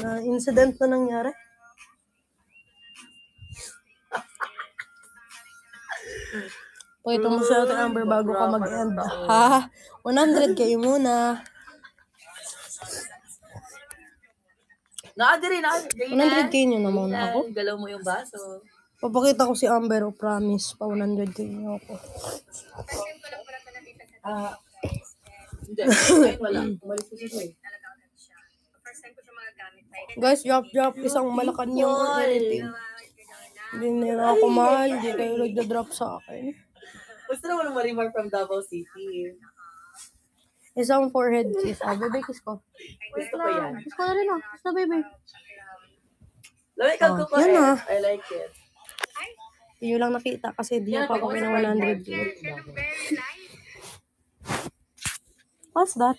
na incident na nangyari. Pakita mo sa atin, Amber, bago ka mag-end. Ha? 100 kayo muna. Nakadiri na. 100k nyo naman ako. Galaw mo yung baso. Papakita ko si Amber, o promise. Pa 100k nyo ako. Hindi. Ngayon wala. Umalis ko siya. Guys, drop. Isang Malacanang or anything. Hindi nila ako mahal. Hindi kayo nagda-drop sa akin. Gusto naman ng Marimar from Davao City. Isang forehead kiss. Bebe, kiss ko. Gusto ko yan. Kiss ko na rin Kiss na, baby. Lamig kang kuko yan na. I like it. Hindi nyo lang nakita kasi di nyo pa ako ng 100k. What's that?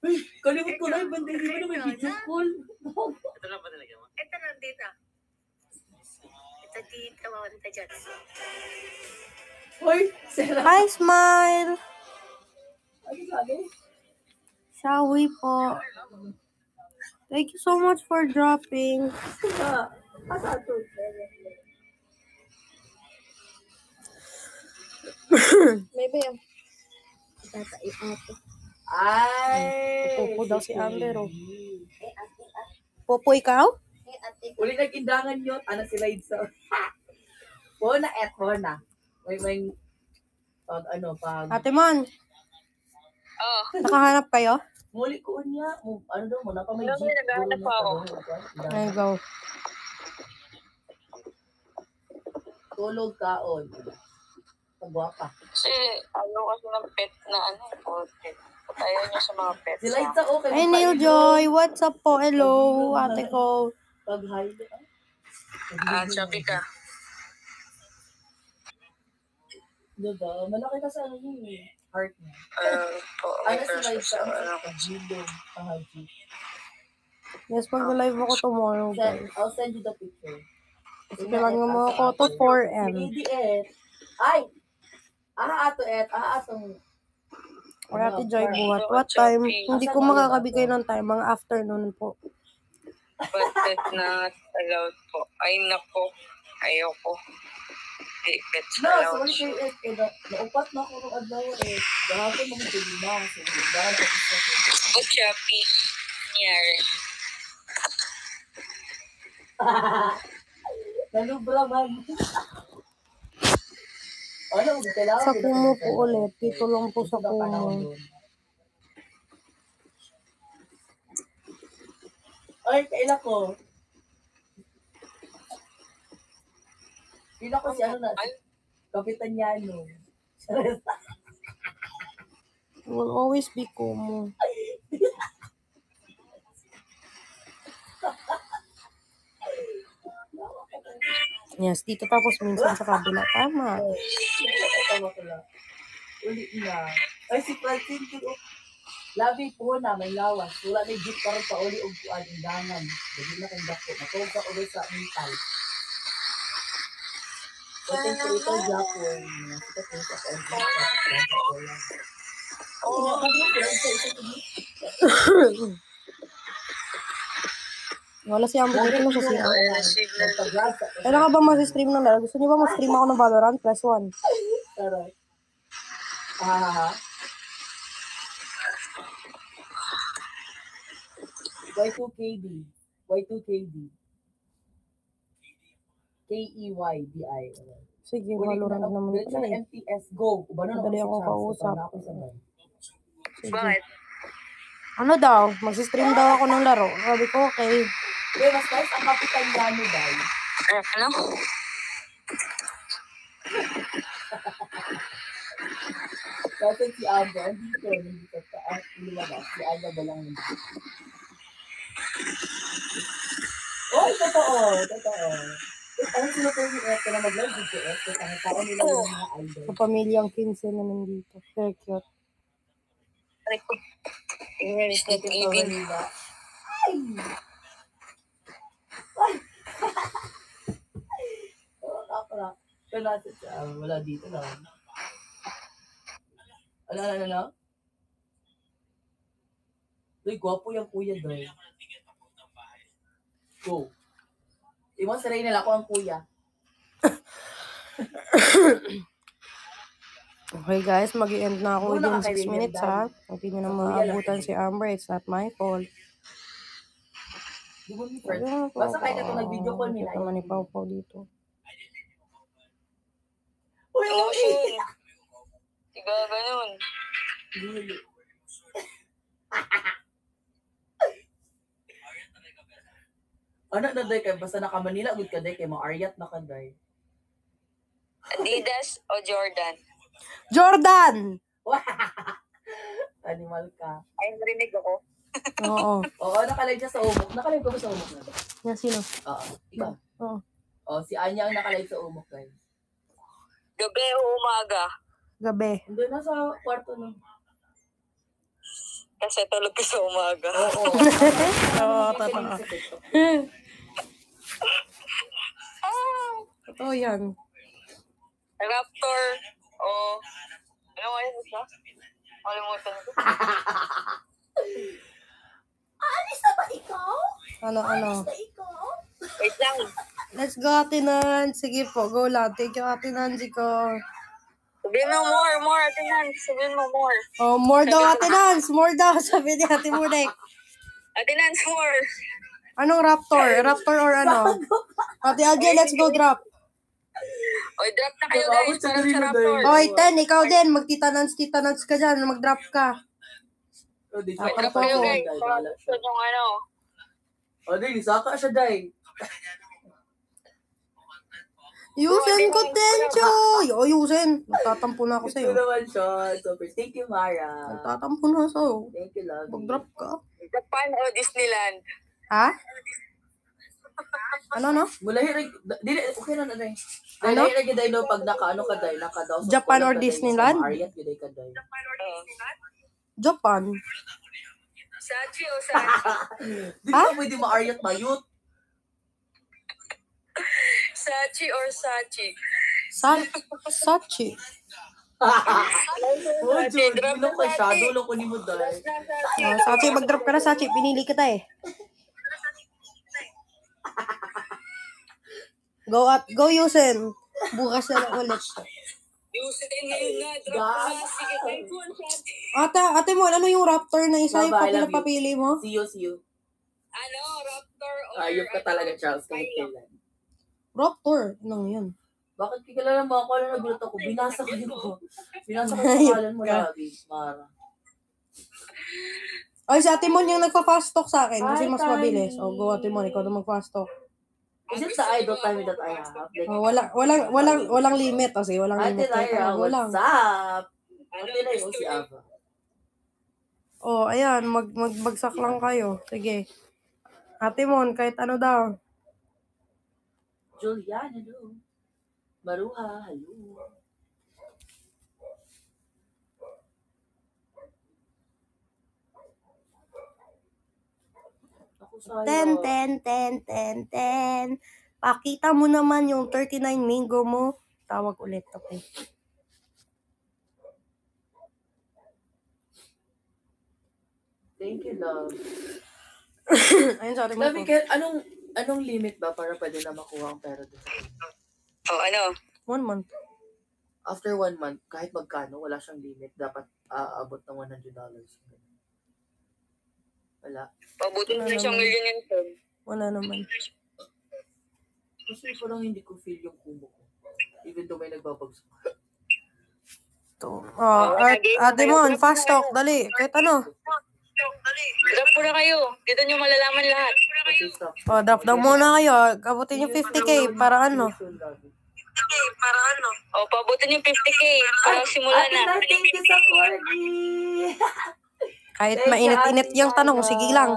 Uy, kalimut ko na yung banday. Di ba na may video call? Ito na ba nalagyan mo? Ito na, dito. Ito dito, mawanta dyan. Uy, Sarah. Hi, smile! Ano sabi? Shawi po. Thank you so much for dropping. Baby, Ay! Popo daw si Amber, oh. Popo, ikaw? Uli nag-indangan yun. Ano sila yun sa... Hona. May... Pag Ate Mon, Oh. nakahanap kayo? Muli ko niya. Ano daw mo? May Ano, jeep. naghahanap pa ako. There you go. Tulog kaon. Pagwapa. Kasi, kasi ng pet na pet. Ayaw niya sa mga pets. Sila yun sa okay. Hi, Neil Joy. What's up po? Hello, ate ko. Pag-hi. Sabi ka. Diba? Malaki ka sa heart niya. Okay, Sila yun sa Jilong. Yes, mag-live ako tomorrow, guys. I'll send you the picture. Kailangan mo ako to 4M. Ay! Atong... Or Ate Joy, what time? Hindi ko makakabigay ng time. Mga afternoon po. But that's not allowed po. Ay, nako. Ayoko. Di, pets allowed. Sorry kay naupat na ako ng adlaw Gahapon mo ito na. Good Shopee. Nangyari. Nalubra man. Sa Kumu po ulit. Dito lang po sa Kumu. Ay, kailan ko. Kailan ko si Kapitan Yano. Will always be Kumu. Yes, dito tapos minsan sa kabila. Tama. Tama ko lang. Uli na. Ay, si Francine ko. Labi po na, may lawas. Wala na yung jeep karoon pa uli og undangan. Dali na kong dako. Matawag ka ulit sa mental. Pwede ko ito, Japon. Kita ko sa Wala si Amber dito na siya sila. Kailan ka ba mag-stream ng laro? Gusto niyo ba mag-stream ako ng Valorant? +1. Tara. Y2KD. KEYDI. Sige, Valorant naman Diretso pala na eh. MTS Go. Madali ako kausap. Bakit? Sige. Ano daw? Mag-stream daw ako ng laro. Sabi ko, okay. Mas guys, ang Kapitan Yano dahil. Ano? Kasi si Aga, dito sa lumabas. Si Aga ba lang nandito? Oh, totoo. Ano sila po yung eto na mag-live dito? Ang tao nila yung mga idol. Sa pamilyang 15 na nandito. Very cute. Ay, ko. English net even. Ay! Wala. Pero natin siya. Wala dito lang. Ano? Uy, gwapo yung kuya dahil. Go. Imong saray nila ako ang kuya. Okay guys, mag-i-end na ako Oo, within 6 nakakaibigan minutes dahil. ha. Hindi nyo na Sa kuya lang maabutan kasi. si Amber. It's not my fault. Di mo ni friend. Basta kahit ito nag-video call nila. Kita naman ni Pau Pau dito. Uy, Ano uy. siya? Tiga ganun. Dili. Ano na day kay basta naka Manila gud ka day kay Ariat na ka day. Adidas o Jordan? Jordan! Animal ka. Ay, narinig ako. Oo. Oo, nakalive siya sa Umok. Nakalive ko ba sa Umok na? Yan sino? Oo. Ikaw. Oo. Oh, si Anya ang nakalive sa Umok, guys. Gabi o umaga? Gabi. Hindi na sa kwarto no. Kasi tulog ko sa umaga. Oo. Oo, totoo. Totoo yan. Raptor o... Ano nga yun siya? Kalimutan ko. Alis na ba ikaw? Ano? ikaw? Wait lang. Let's go, Ate Nan. Sige po, go lang. Thank you, Ate Nancy ko. Sabihin mo more, Ate Nance. Sabihin mo more. Oh, more daw, Ate Nance. More daw, sabi ni Ate Mudek. Ate Nance, more. Anong Raptor? Raptor or ano? Ate Alje, let's go drop. Oy, drop na kayo guys. Para sa Raptor. Oy, Ten, ikaw din. Magtita Nance ka dyan. Mag-drop ka. Oh, di Oy, siya drop Ako. kayo pa. guys. Para gusto nung ano. Oh, di saka siya day. Yusen ko, Tencho. Yusen. Nagtatampo na ako Ito sa'yo. naman siya. So, first, thank you, Mara. Nagtatampo na sa'yo. Thank you, love. Mag-drop ka. Japan o Disneyland? Ha? Ano? Mula hirig, dili, okay na na day. Ano? Dili hirig day no pag naka ano ka day, naka daw sa Japan kulang or ka day, Disneyland? sa Ariat gyud ka day. Japan. Sachi o Sachi? Di ka pwede ma-Ariat mayut. Sachi or Sachi? Sachi. Oh, Jun, bilong ka siya, dulong ko ni mo day. Sachi, mag-drop ka na, Sachi. Pinili kita eh. Go Yusen. Bukas na lang ulit. Yusin ngayon nga. Drop ko na. Sige, iPhone Sachi. Ate mo, ano yung Raptor na isa yung Bye-bye, love you. papili mo? See you. Ano, Raptor or... Ayop ka talaga, Charles, kahit kailan. Raptor. Ano yun? Bakit kikilala mo ako? Ano nagulat ako? Binasa ko yun ko. Binasa ko yung pangalan mo, Labi. Mara. Ay, si Ate Mon yung nagpa-fast talk sa akin kasi Hi, mas Tiny. mabilis. O, go Ate Mon, ikaw na mag-fast talk. Is it the idle time that I have? Like, O, walang limit kasi. Walang Ate limit. Kahit Lyra, ano, go lang. what's up? Ate Lyra, si Ava. O, ayan. Magbagsak lang kayo. Sige. Ate Mon, kahit ano daw. Juliana, hello. Maruha, hello. Ako sayo. 10. Pakita mo naman yung 39 Mingo mo. Tawag ulit. Okay. Thank you, love. Ayun, sorry mo. Labi, anong limit ba para pwede na makuha ang pera doon? O, ano? 1 month. After 1 month, kahit magkano, wala siyang limit. Dapat aabot ng $100. Wala. Pabutin mo na siyang million yun, Tom. Wala naman. Kasi parang hindi ko feel yung kumo ko. Even though may nagbabagsak. To. Ate Mon, fast talk. Dali. Kahit ano. Drop ko na kayo. Dito nyo malalaman lahat. Okay, stop. O, drop down muna kayo. Kabutin yung 50K para ano. O, pabutin yung 50K. Para simula Ate na. na, thank you sa corny! Kahit Thank you, mainit-init Ate yung tanong, Maya. sige lang.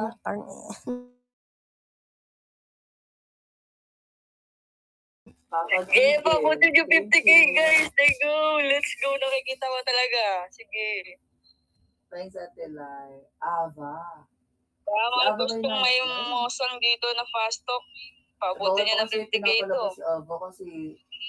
Eh, pabutin yung 50K, guys. Let's go. Let's go. Nakikita mo talaga. Sige. Thanks, Ate Lai. Ava. Tama, Aba, gustong may mosang dito na fast talk. Pabutin niya ng 50K ito. Si Ava kasi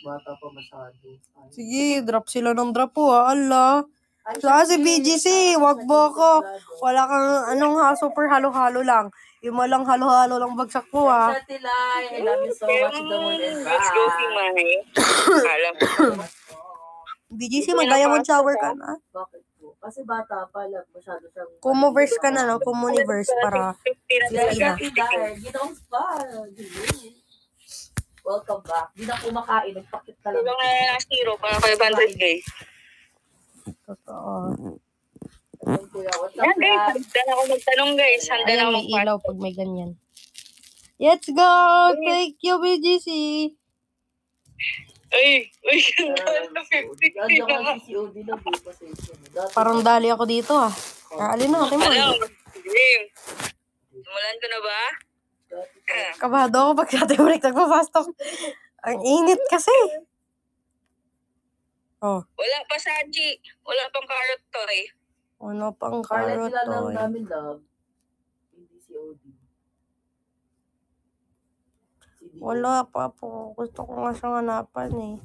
bata pa masyado. Sige, drop sila ng drop po ha. Ala. Ay, So, si BGC, wag mo ako. Wala kang super halo-halo lang. Yung malang halo-halo lang bagsak mo, ha. Sa Tilay, I love you so much, the moon and Let's go, si back. May. Alam ko. BGC, mag-diamond shower ka na. Bakit po? Kasi bata pa lang, masyado siyang... Kumoverse ka na, no? Kumuniverse para... Sila Ina. Tilay, ginoong spa. Welcome back. Di na kumakain, nagpakit ka lang. Yung zero, parang 500 guys. Totoo. Ayun, kuya, what's up, Yan guys, Brad? handa na ako magtanong guys. Handa na Ayan, ako may magpasok. ilaw pag may ganyan. Let's go! Thank you, BGC! Ay, Nandiyan ka 50 na. si COD na, di pa sa Parang dali ako dito, ah. Alin natin mo. Ano? Game. Simulan ko na ba? Kabado ako pag sa ating break nagpa-fast talk. Ang init kasi. Oh, Wala pa Sachi. Wala pang carrot toy. ano pang Carlet, carrot nilalaro to? namin, love. Hindi COD. Wala pa po. Gusto ko nga siyang hanapan eh.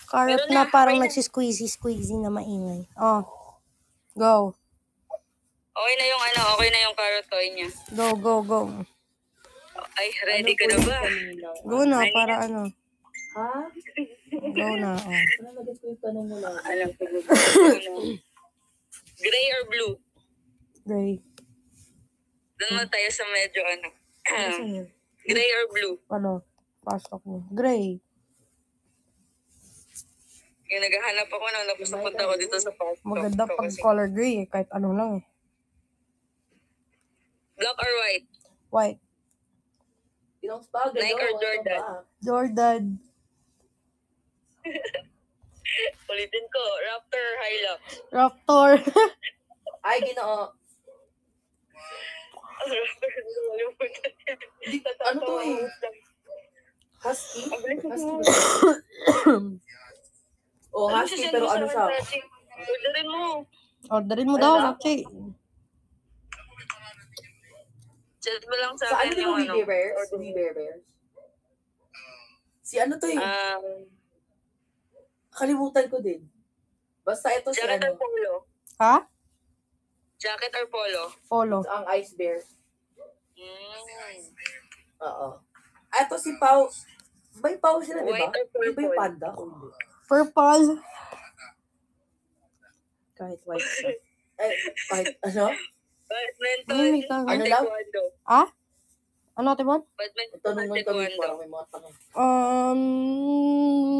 Carrot Meron na na, parang okay na. nagsisqueezy na maingay. Oh. Go. Okay na yung okay na yung carrot toy niya. Go, go, go. Ay, ready ka na ba? Go na, para ano. Ha? Go na, oh. Ano naging ko yung tanong mo lang? Alam ko. Gray or blue? Gray. Doon mo tayo sa medyo Ano? Gray or blue? Ano? Pasok mo. Gray. Yung naghahanap ako na napunta ko dito sa pasok. Maganda ko pag kasi. color gray eh. Kahit ano lang eh. Black or white? White. Pinong spa, Nike or Jordan? Jordan. Ulitin ko, Raptor or Hilux? Raptor. Ay, ginoo. Ano to eh? Husky? Husky ba? Oh, husky, pero ano siya? Orderin mo. Orderin mo daw, Sachi. Chat mo lang sa Sa ano akin din yung yung Wee Bears? Wee Bears? Si ano to eh? Kalimutan ko din. Basta ito si Jacket or ano. polo? Ha? Jacket or polo? Polo. Ito ang Ice Bear. Mm. Oo. Ito si Pau. May Pau sila, di ba? White or Di ba yung purple? panda? O hindi? Purple. Kahit white siya. Eh, kahit ano? Badminton Ay, may or tanong. Ano lang? taekwondo? Ah? Ano, Timon? Badminton or Tanungan kami taekwondo? parang may mga tanong.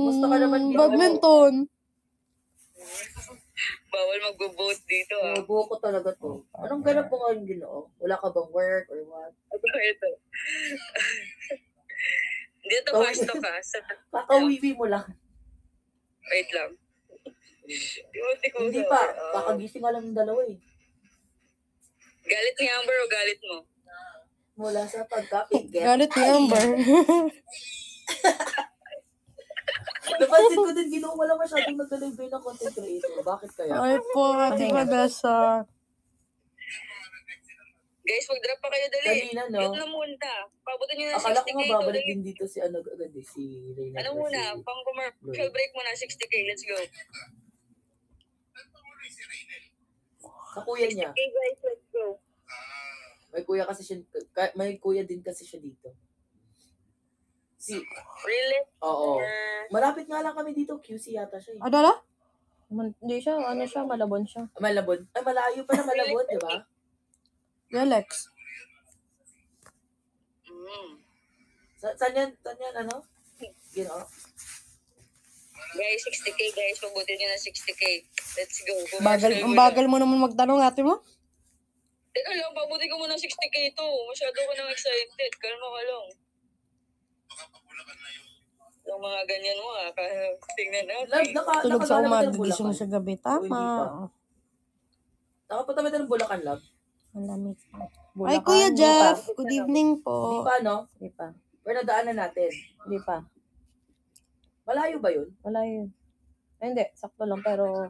Gusto ka naman, Gino? badminton. Bawal mag-vote dito ah. Buo ko talaga to. Anong ganap mo ngayon, Ginoo? Wala ka bang work or what? Ito. Dito Oh. fast to ka. Kakawiwi mo lang. Wait lang. Hindi pa. Kakagising nga lang ng dalawa eh. Galit ni Amber o galit mo? Mula sa pagkapigit. Galit ni Amber. Napansin ko din, Ginoo, wala masyadong nag-deliver ng content creator. Bakit kaya? Ay po, Ate Vanessa. Guys, mag-drop pa kayo dali. Dali na, no? Yun na muna. Pabutin nyo na Akala ko 60k. nga babalik Dali. din dito si ano agad eh, si Reyna. Ano muna? Pang commercial break muna. 60k. Let's go. Sa kuya niya. Okay guys, let's go. May kuya din kasi siya dito. Si, Really? oo. Or... Malapit nga lang kami dito, QC yata siya eh. Ano na? Hindi siya, ano siya, Malabon siya. Malabon. Ay, malayo pa na Malabon, di ba? Relax. Saan yan, ano? Ginoo. Guys, 60k guys. Pabutin nyo na 60k. Let's go. Ang bagal mo naman magtanong, ate mo. Teka lang, pabutin ko muna 60k to. Masyado ko nang excited. Kalma ka lang. Yung mga ganyan mo kaya tingnan natin. Tulog sa umaga, ng gising Bulacan. sa gabi. O, hindi pa. Tama. Nakapunta ba tayo ng Bulacan, love? Ang lamig. Bulacan, Ay, Kuya hindi Jeff. pa. Good evening Hindi po. pa, no? Hindi pa. Pero nadaanan natin. Hindi pa. Malayo ba yun? Wala yun. Ay, hindi. Sakto lang. Pero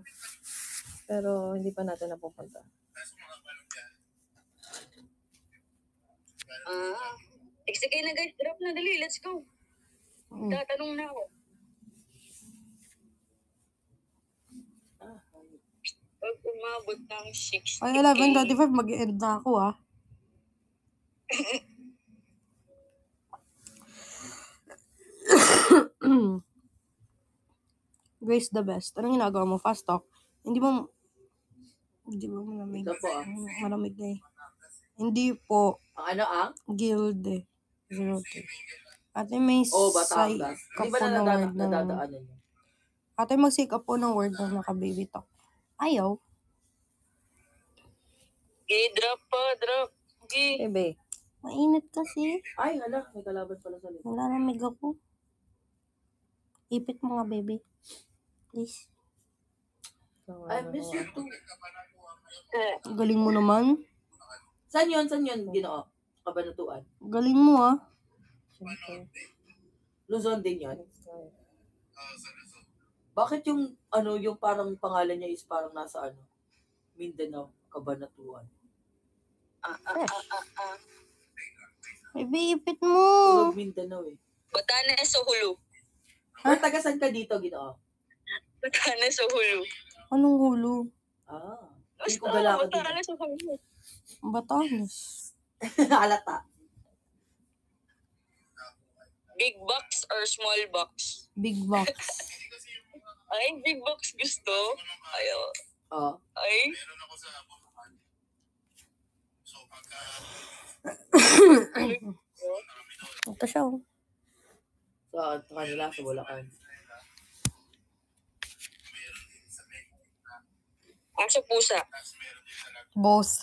hindi pa natin napupunta. 60k na guys. Drop na dali. Let's go. Tatanong na ako. Pag umabot ng 60K. Ay, 11:35, mag-end na ako, ah. Grace the best. Anong ginagawa mo? Fast talk? Hindi mo malamig. Ito po ah. Malamig na eh. Hindi po. Ang ano ang? Guild eh. 03. Ate, may Batangas. ka Di ba po ng word ng... nadadaanan niyo? Ate, mag-say ka po ng word ng naka-baby talk. Ayaw. Drop pa, drop. Okay. Bebe. Mainit kasi. Ay, hala. May kalaban pala sa likod. Nalalamig ako. Ipit mo nga, baby. Please. I miss you too. Galing mo naman. Saan yun? Ginoo? Kabanatuan. Galing mo, ah. Luzon din yun. Bakit yung yung parang pangalan niya is parang nasa Mindanao, Kabanatuan. Baby, ipit mo. Tulog Mindanao eh. Batanes o Hulu? Pero taga saan ka dito, Ginoo? Batanes o Hulu? Anong hulo? Hindi ko gala ka dito. Batanes o Hulu? Batanes. Halata. Big box or small box? Big box. Ay, big box gusto. Ayaw. Ay. Ito siya, oh. Sa kanila, sa Bulacan. Aso pusa. Boss.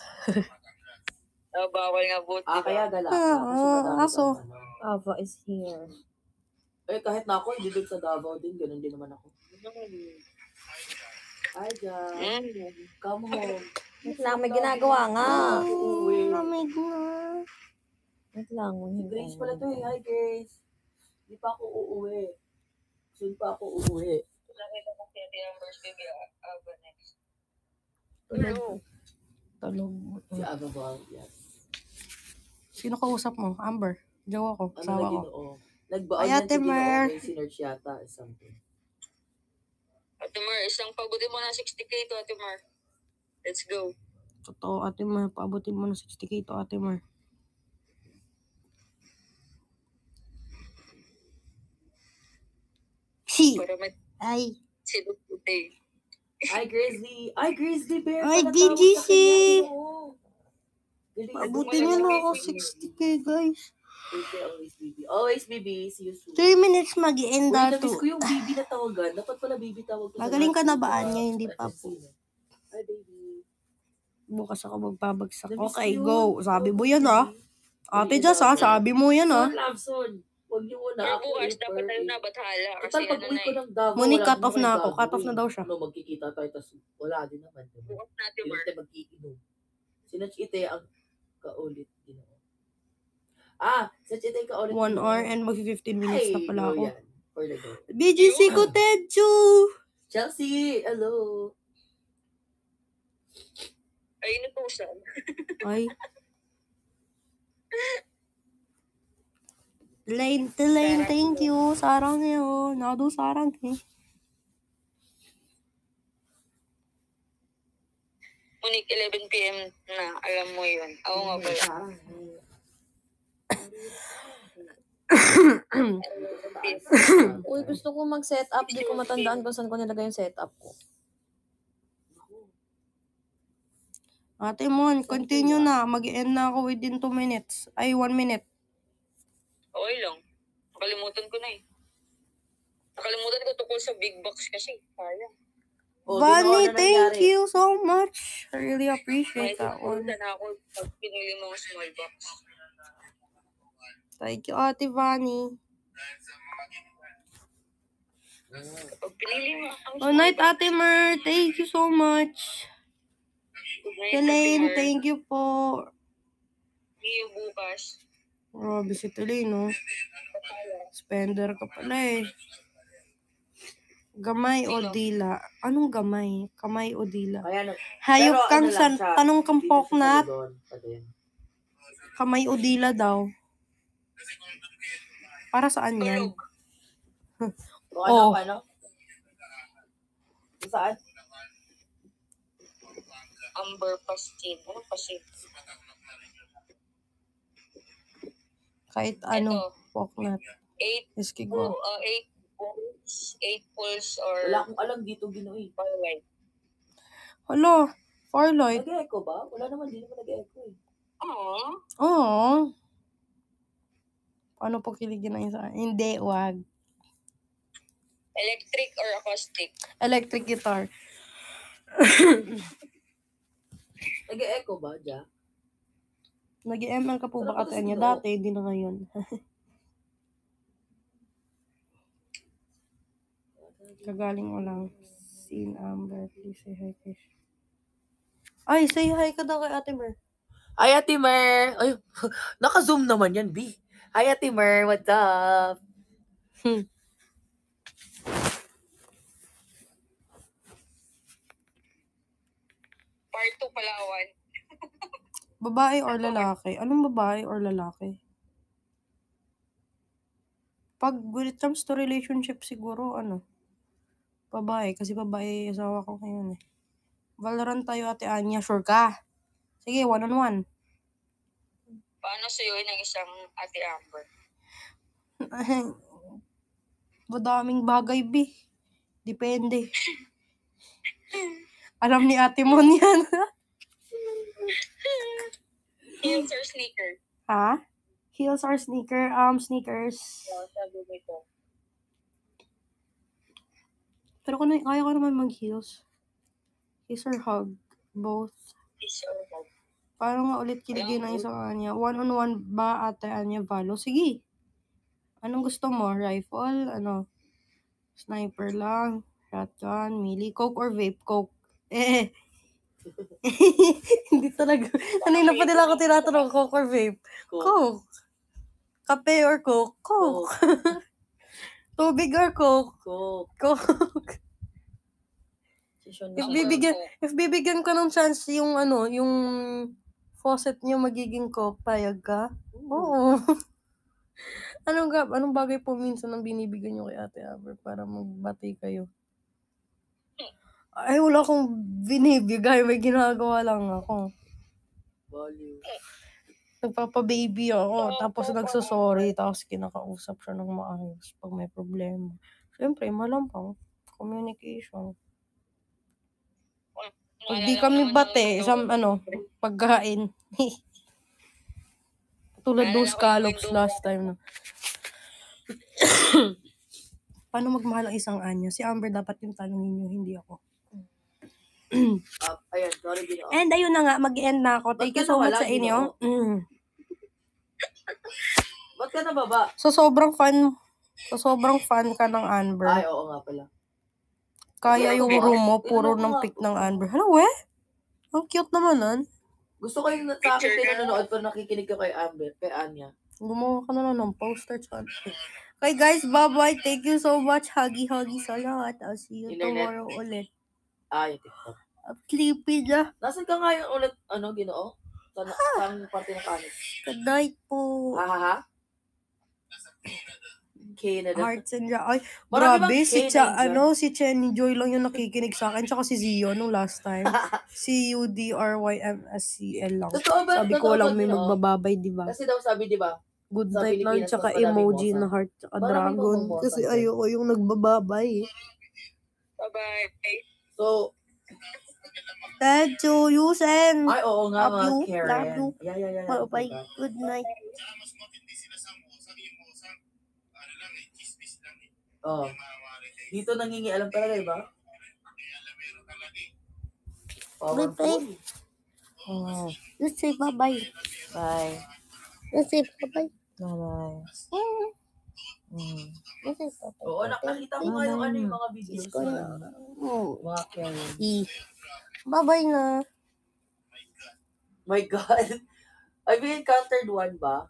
Bawal nga boot. Kaya gala ka. Aso. Ava is here. Kahit na ako, hindi doon sa Davao din. Ganun din naman ako. Hi, Jan. Come home. Wait lang, may ginagawa nga. Uuwi. Lamig na. Wait lang. Si Grace pala to eh. Hi, Grace. Hindi pa ako uuwi. Soon pa ako uuwi. Nakita ko si Ate Amber's baby. Aba next. Talog. Si Ababal, yes. Sino kausap mo? Amber. Jowa ko. Ano Sawa na ko. Ginoo? Nagbaon Ay, yan Ate si Ginoo. Mer. May sinerge yata or something. Ate Mar, isang pabuti mo na 60K to Ate Mar. Let's go. Totoo, Ate Mar. Paabutin mo ng 60K to, Ate Mar. Para may Ay. silog today. Ay, Grizzly. Ay, Grizzly Bear. Ay, Pala DGC. tawag sa kanya, Ginoo. Galing. Paabutin nyo na ako 60K, guys. Always BB. Always BB. See you soon. 3 minutes mag-i-end Uy, na namiss to. ko yung baby na tawagan. Dapat pala baby tawag ko. Magaling ka na ba, Anya? Hindi pa po. Hi, baby. Bukas ako magpabagsak. Namiss Okay, ko yun. go. Sabi mo yan, ah. Ate Jess, ah. Sabi mo yan, ah. Son, love, son. Huwag niyo muna. Pero Ako, bukas, April. dapat tayo na bathala. Kasi Total, pag ano uwi na ko eh. ng Davao, Muni, wala cut din off naman na ako. gagawin. Cut off na daw siya. Magkikita tayo, tas wala din naman. Diba? Bukas na Ate Hindi Mar. tayo magkikinom. Sinachite ang kaulit. Ginoo. Sinachite ang kaulit. 1 hour and mag-15 minutes na pala ako. Yan. For the go. BGC ko, Tedju! Chelsea, hello. Ay, natusan. Ay. Lane, thank you. Sarang yun. Nado sarang eh. Unik, 11 p.m. na. Alam mo yun. Oo nga pala. Uy, gusto ko mag-set up. Di ko matandaan kung saan ko nilagay yung setup ko. Ate Mon, continue na. Mag-end na ako within 2 minutes. Ay, 1 minute. Okay lang. Nakalimutan ko na eh. Nakalimutan ko tungkol sa big box kasi. Sayang. Bunny, thank you so much. I really appreciate that one. Na ako pag pinili mo ang small box. Thank you, Ate Vanny. Pag pinili mo ang Good night, Ate Mer. Thank you so much. Good night, Elaine, Ate Mar. thank you po. See you bukas. Grabe si Elaine, no? Spender ka pala eh. Gamay o dila? Anong gamay? Kamay o dila? Kaya, Hayop pero kang ano lang siya, tanong kang dito siya sa poknat. Luzon, pa din. Kamay o dila daw. Para saan yan? O ano, Oh. ano? Saan? Amber Pastin. Ano Pastin? Kahit Ito. ano, walnut. 8 Esquigua. 8 pulse or Wala akong alam dito, Ginoy. Firelight. Hala, Farlight. Nag-echo ba? Wala naman, di naman nag-echo eh. Oo. Paano po kiligin ng isa? Hindi, wag. Electric or acoustic? Electric guitar. Nag-echo ba, Ja? Nag-ML ka po ba Sarap ate kasi niya? ginoo. Dati, di na ngayon. Kagaling mo lang. Sin Amber, please say hi kay Ay, say hi ka daw kay Ate Mer. Hi, Ate Mer! Ay, naka-zoom naman yan, B. Hi, Ate Mer! What's up? Part 2 Palawan. Babae or lalaki? Anong babae or lalaki? Pag when it comes to relationship siguro, babae. Kasi babae yung asawa ko ngayon eh. Valorant tayo Ate Anya, sure ka? Sige, one-on-one. Paano suyuin ang isang Ate Amber? Madaming bagay, B. Depende. Alam ni Ate Mon yan. Heels or sneaker? Ha? Heels or sneaker? Sneakers. Sabi nito. Pero kaya ko naman mag-heels. Kiss or hug? Both. Kiss or hug? Paano nga ulit kiligin ng isang Anya? One-on-one ba Ate Anya Valo? Sige. Anong gusto mo? Rifle? Sniper lang? Shotgun? Melee? Coke or vape? Coke. Hindi talaga. Kanina pa nila ako tinatanong, Coke or vape? Coke. Kape or Coke? Coke. Tubig or Coke? Coke. Coke. If bibigyan ka ng chance yung faucet niyo magiging Coke, payag ka? Oo. Anong bagay po minsan ang binibigyan niyo kay Ate Amber para magbati kayo? Ay, wala akong binibigay. May ginagawa lang ako. Value. Nagpapa-baby ako. Tapos nagsasorry. Tapos kinakausap siya ng maayos pag may problema. Siyempre, malampang. Communication. Pag di kami bate, pagkain. Tulad ng scallops last time. Paano magmahal ang isang Anya? Si Amber dapat yung tanongin niyo, hindi ako. Ayan, sorry, Ginoy. And ayun na nga, mag-end na ako. Thank you so much sa inyo. Ba't ka nababa? So, sobrang fan ka ng Amber. Ay, oo nga pala. Kaya yung room mo, puro ng pic ng Amber. Hello, ang cute naman nun. Gusto ko yung sa akin pinanonood pero nakikinig ka kay Amber, kay Anya. Gumawa ka na lang ng poster. Okay guys, bye-bye. Thank you so much. Huggy sa lahat. I'll see you tomorrow ulit. Yung TikTok. I'm sleepy na. Nasaan ka nga yung ulit, Ginoo? Saan parte ng kanin? Good night po. Ha? Canada. Hearts and ay, Marami grabe, bang si Chenny Joy lang yung nakikinig sa akin, tsaka si Zio nung last time. Si UDRYMSCL lang. Totoo ba? Sabi ko lang may magbababay, di ba? Kasi daw sabi, di ba? Good sa night lang, Pilipinas, tsaka mas maraming emoji bosa. na heart, tsaka Maraming dragon. bosa. Kasi ayoko yung nagbababay. Bye-bye. So, Thank you, Yusen. ay, oo nga, Love you. Karen. Love you. Yeah. Bye-bye. Good night. Oh. Dito nangingialam talaga, di ba? Bye-bye. Oh. Let's say bye-bye. Bye. Let's say bye-bye. Bye-bye. Let's say bye-bye. Oo, nakakita ko nga yung yung mga videos na mga Karen. Bye-bye na. My God. I've encountered one ba?